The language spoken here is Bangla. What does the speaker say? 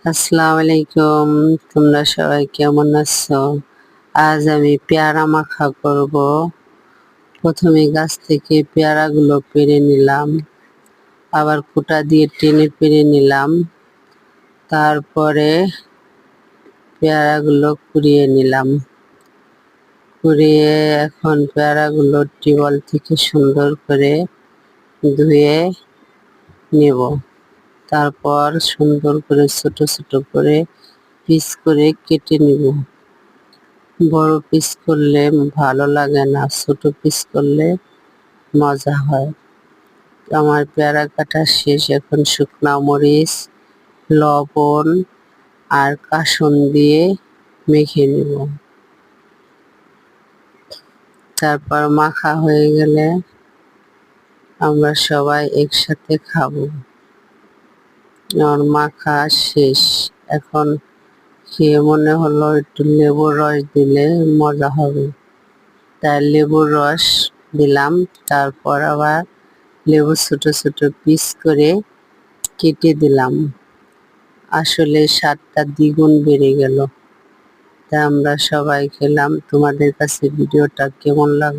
আসসালামু আলাইকুম। তোমরা সবাই কেমন আছো? আজ আমি পেয়ারা মাখা করব। প্রথমে গাছ থেকে পেয়ারাগুলো পেড়ে নিলাম, আবার কুটা দিয়ে টেনে পেড়ে নিলাম। তারপরে পেয়ারাগুলো কুড়িয়ে নিলাম। কুড়িয়ে এখন পেয়ারাগুলো টিউবওয়েল থেকে সুন্দর করে ধুয়ে নেব। তারপর সুন্দর করে ছোট ছোট করে পিস করে কেটে নেব। বড় পিস করলে ভালো লাগে না, ছোট পিস করলে মজা হয়। আমার পেয়ারা কাটা শেষ। এখন শুকনা মরিচ, লবণ আর কাসুন দিয়ে মেখে নেব। তারপর মাখা হয়ে গেলে আমরা সবাই একসাথে খাবো। আমার মাখা শেষ। এখন খেয়ে মনে হলো একটু লেবুর রস দিলে মজা হবে, তাই লেবুর রস দিলাম। তারপর আবার লেবু ছোট ছোট পিস করে কেটে দিলাম। আসলে স্বাদটা দ্বিগুণ বেড়ে গেল। তা আমরা সবাই খেলাম। তোমাদের কাছে ভিডিওটা কেমন লাগলো?